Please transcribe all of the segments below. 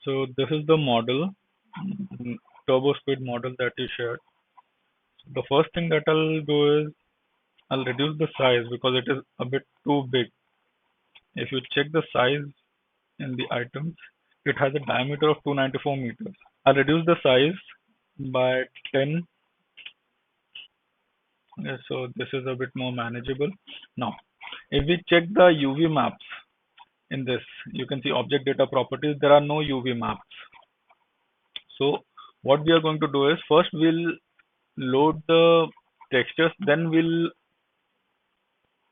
So this is the model, turbo speed model that you shared. The first thing that I'll do is I'll reduce the size because it is a bit too big. If you check the size in the items, it has a diameter of 294 meters. I'll reduce the size by 10. So this is a bit more manageable. Now, if we check the UV maps in this, you can see object data properties. There are no UV maps. So what we are going to do is first we'll load the textures, then we'll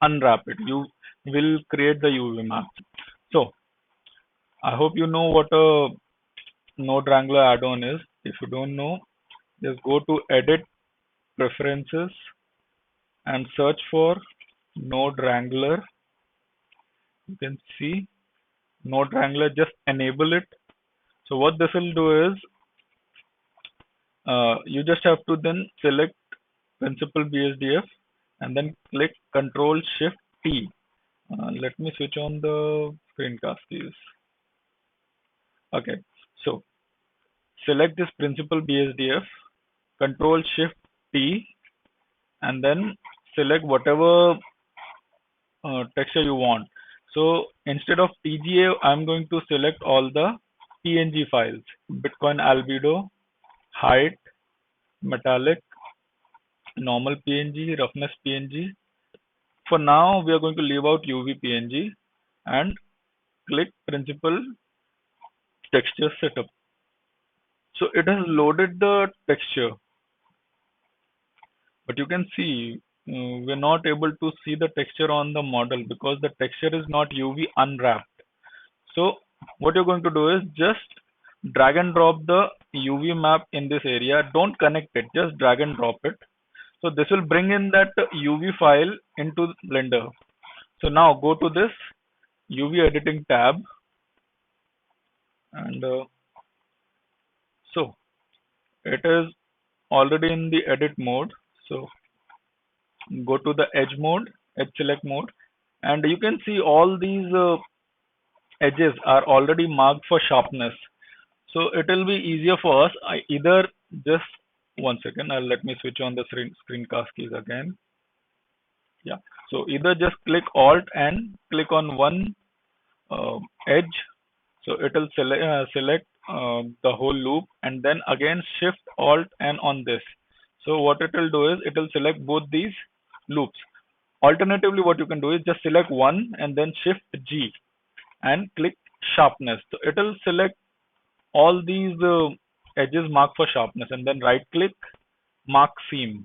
unwrap it. You will create the UV map. So I hope you know what a Node Wrangler add-on is. If you don't know, just go to Edit, Preferences, and search for Node Wrangler. You can see Node Wrangler. Just enable it. So what this will do is you just have to then select Principal BSDF and then click Control Shift T. Let me switch on the screencast keys. Okay, so select this Principal BSDF, Control Shift T, and then select whatever texture you want. So instead of TGA, I'm going to select all the PNG files: Bitcoin albedo, height, metallic, normal PNG, roughness PNG. For now, we are going to leave out UV PNG and click Principal Texture Setup. So it has loaded the texture, but you can see we're not able to see the texture on the model because the texture is not UV unwrapped. So what you're going to do is just drag and drop the UV map in this area. Don't connect it, just drag and drop it. So this will bring in that UV file into Blender. So now go to this UV editing tab, and so it is already in the edit mode. So go to the edge mode, edge select mode, and you can see all these edges are already marked for sharpness. So it will be easier for us. I either just one second, let me switch on the screencast keys again. Yeah. So either just click Alt and click on one edge. So it will select the whole loop, and then again Shift Alt and on this. So what it will do is it will select both these loops. Alternatively, what you can do is just select one and then Shift G and click sharpness. So it will select all these edges marked for sharpness, and then right click, mark seam.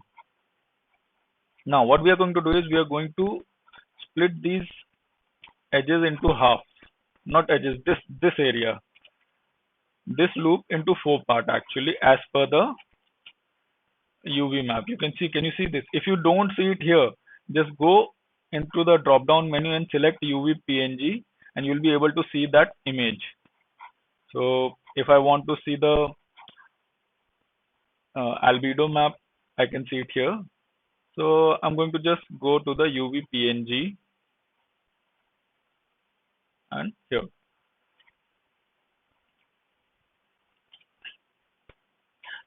Now what we are going to do is we are going to split these edges into half, not edges, this area, this loop into 4 parts actually, as per the UV map. You can see, can you see this? If you don't see it here, just go into the drop down menu and select UV PNG, and you'll be able to see that image. So if I want to see the albedo map, I can see it here. So I'm going to just go to the UV PNG and here.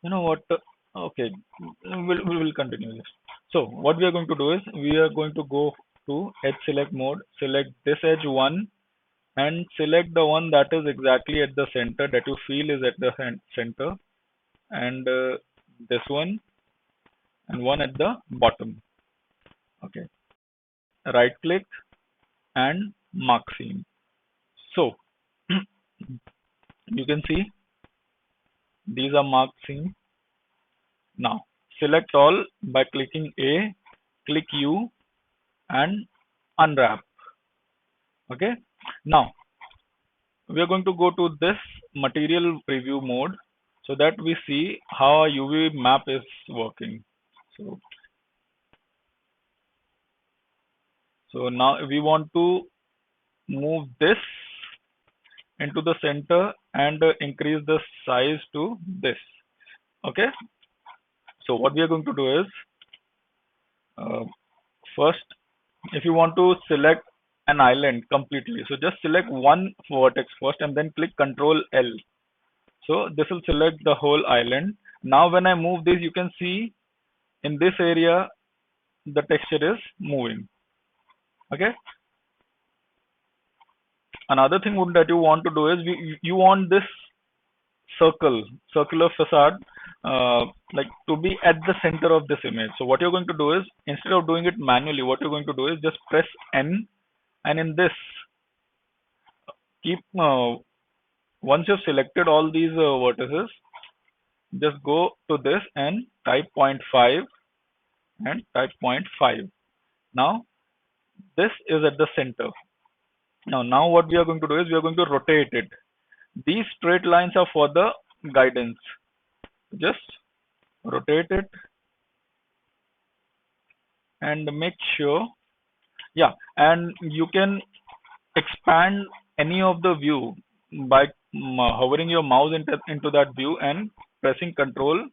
You know what? Okay, we'll continue this. So what we are going to do is we are going to go to edge select mode, select this edge one, and select the one that is exactly at the center, that you feel is at the center, and this one, and one at the bottom. Okay, right click and mark seam. So you can see these are marked seam. Now select all by clicking A, click U, and unwrap. Okay, now we are going to go to this material preview mode so that we see how a UV map is working. So now we want to move this into the center and increase the size to this. Okay, so what we are going to do is uh, first, if you want to select an island completely, so just select one vertex first and then click Control L. So this will select the whole island. Now when I move this, you can see in this area the texture is moving. Okay. Another thing that you want to do is you want this circular facade, like to be at the center of this image. So what you're going to do is, instead of doing it manually, what you're going to do is just press N, and in this, keep once you've selected all these vertices, just go to this and type zero point 0.5 and type 0.5. Now this is at the center. Now what we are going to do is we are going to rotate it. These straight lines are for the guidance. Just rotate it and make sure, yeah, and you can expand any of the view by hovering your mouse into that view and pressing control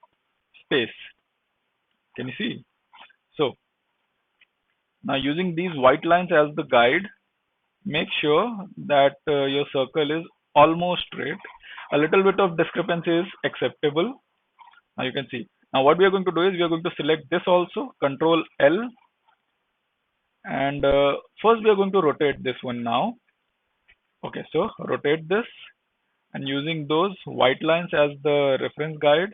space. Can you see? So now using these white lines as the guide, make sure that your circle is almost straight. A little bit of discrepancy is acceptable. Now you can see. Now what we are going to do is we are going to select this also, control L, and first we are going to rotate this one now. Okay, so rotate this, and using those white lines as the reference guide,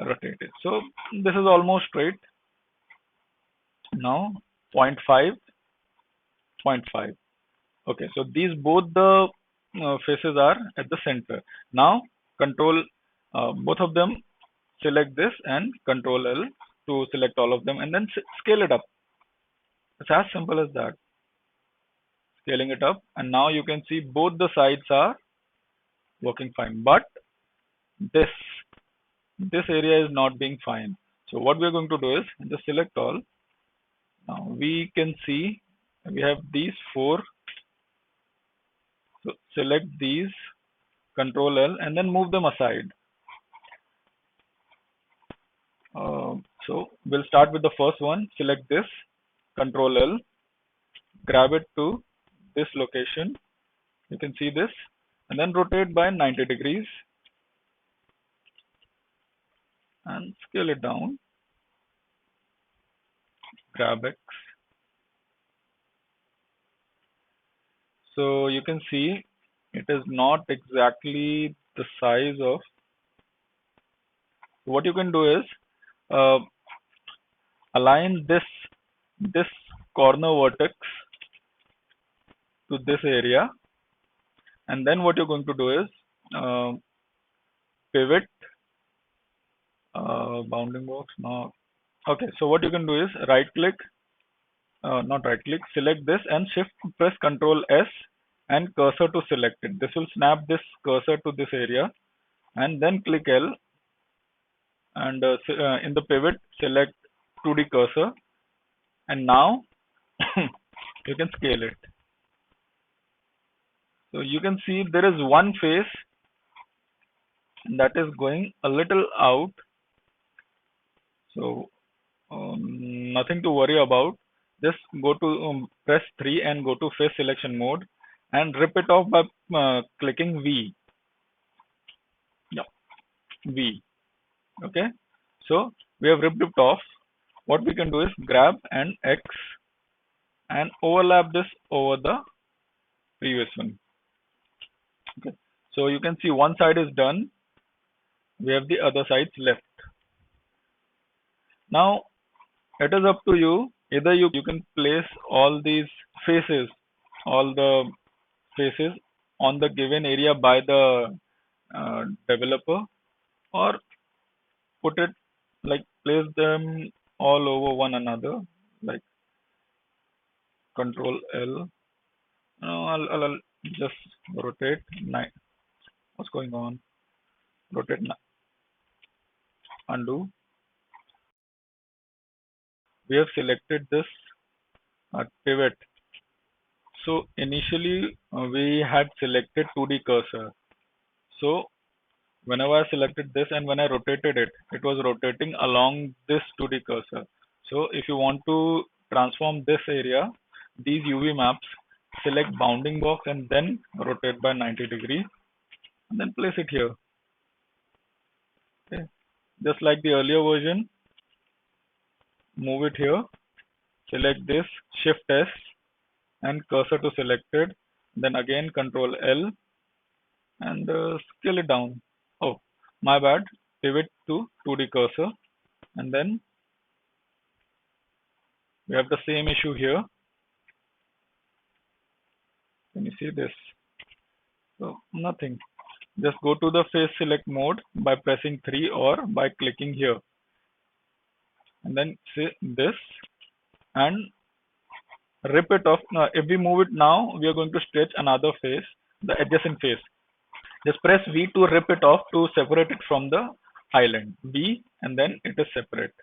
rotate it. So this is almost straight. Now 0.5, 0.5. Okay, so these both the faces are at the center. Now control both of them, select this and control L to select all of them, and then scale it up. It's as simple as that. Scaling it up, and now you can see both the sides are working fine, but this area is not being fine. So what we are going to do is just select all. Now we can see we have these four. So select these, control L, and then move them aside. So we'll start with the first one. Select this, control L, grab it to this location. You can see this, and then rotate by 90 degrees and scale it down. Grab X. So you can see it is not exactly the size of. What you can do is align this corner vertex to this area, and then what you're going to do is pivot bounding box. No, okay. So what you can do is right click, not right click, select this and shift press Control S and cursor to select it. This will snap this cursor to this area, and then click L, and in the pivot select 2D cursor, and now you can scale it. So you can see there is one face that is going a little out. So nothing to worry about. Just go to press 3 and go to face selection mode and rip it off by clicking V. Yeah, V. Okay. So we have ripped it off. What we can do is grab an X and overlap this over the previous one. Okay. So you can see one side is done. We have the other sides left. Now it is up to you. Either you can place all these faces, all the faces on the given area by the developer, or put it like place them all over one another, like Control L. No, I'll just rotate 9. What's going on? Rotate 9. Undo. We have selected this pivot. So initially we had selected 2D cursor. So whenever I selected this and when I rotated it, it was rotating along this 2D cursor. So if you want to transform this area, these UV maps, select bounding box and then rotate by 90 degrees and then place it here. just like the earlier version, move it here, select this, Shift S and cursor to selected, then again Control L and scale it down. Oh, my bad. Pivot to 2D cursor, and then we have the same issue here. Can you see this? So nothing. Just go to the face select mode by pressing 3 or by clicking here, and then say this and rip it off. Now, if we move it now, we are going to stretch another face, the adjacent face. Just press V to rip it off to separate it from the island. V and then it is separate.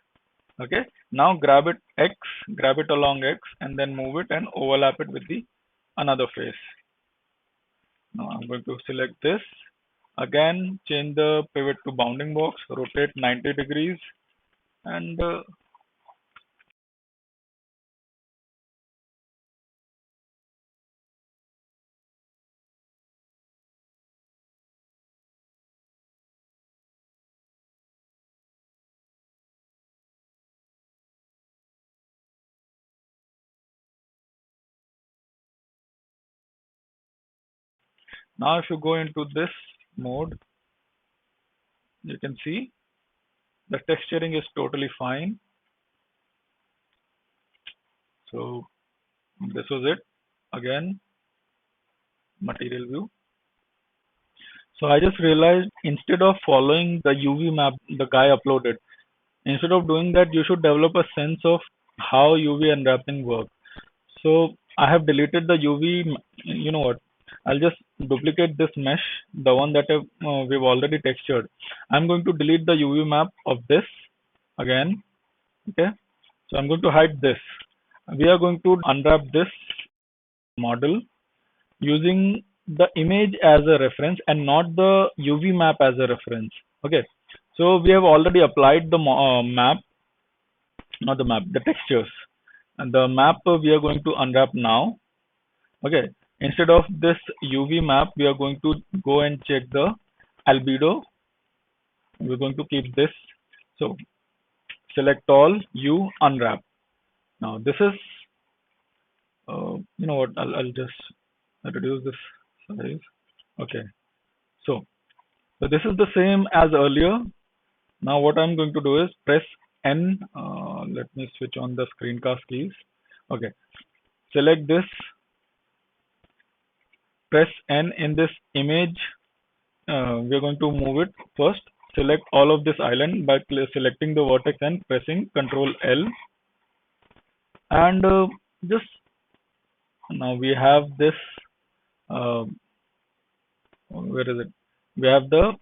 Okay. Now grab it X, grab it along X and then move it and overlap it with the another face. Now I'm going to select this. Again, change the pivot to bounding box, rotate 90 degrees and now if you go into this mode, you can see the texturing is totally fine. So this was it. Again, material view. So I just realized instead of following the UV map the guy uploaded, instead of doing that, you should develop a sense of how UV unwrapping works. So I have deleted the UV. You know what? I'll just duplicate this mesh, the one that we've already textured. I'm going to delete the UV map of this again. Okay. So I'm going to hide this. We are going to unwrap this model using the image as a reference and not the UV map as a reference. Okay. So we have already applied the map, not the map, the textures. And the map we are going to unwrap now. Okay. Instead of this UV map, we are going to go and check the albedo. We're going to keep this. So select all, U, unwrap. Now this is, you know what, I'll just reduce this size. Okay. So, so this is the same as earlier. Now what I'm going to do is press N. Let me switch on the screencast keys. Okay. Select this. Press N in this image. We're going to move it first. Select all of this island by selecting the vertex and pressing Control L. And just now we have this. Uh, where is it? We have the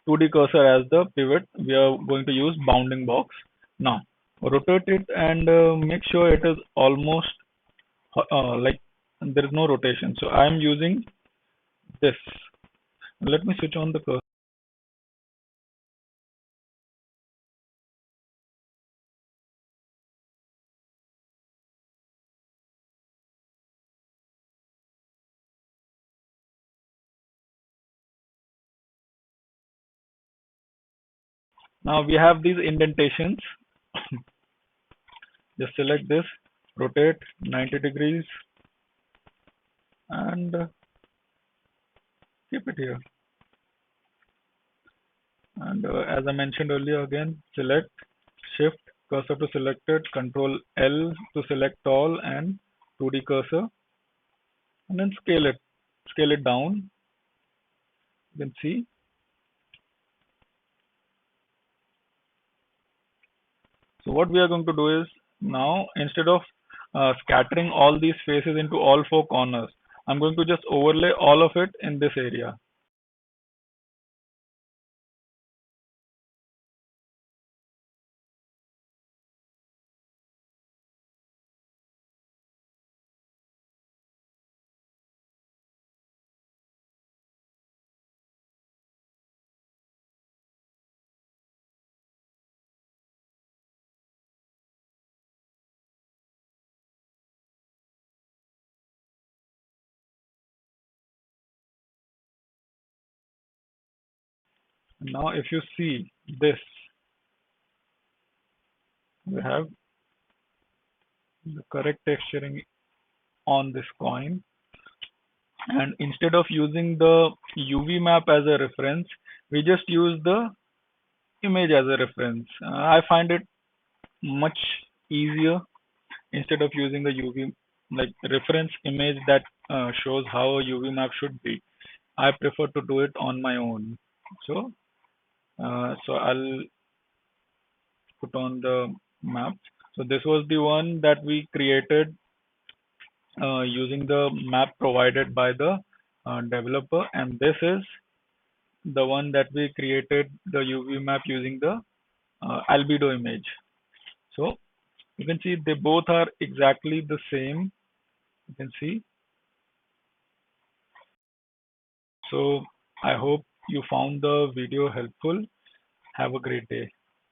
2D cursor as the pivot. We are going to use bounding box. Now rotate it and make sure it is almost like there is no rotation. So I'm using this. Let me switch on the cursor. Now we have these indentations. Just select this, rotate 90 degrees and keep it here. And as I mentioned earlier, again, select, shift, cursor to selected, control L to select all and 2D cursor and then scale it down. You can see. So what we are going to do is now instead of scattering all these faces into all four corners, I'm going to just overlay all of it in this area. Now, if you see this, we have the correct texturing on this coin. And instead of using the UV map as a reference, we just use the image as a reference. I find it much easier instead of using the UV like reference image that shows how a UV map should be. I prefer to do it on my own. So, so I'll put on the map. So this was the one that we created using the map provided by the developer, and this is the one that we created the UV map using the albedo image. So you can see they both are exactly the same. You can see. So I hope you found the video helpful. Have a great day.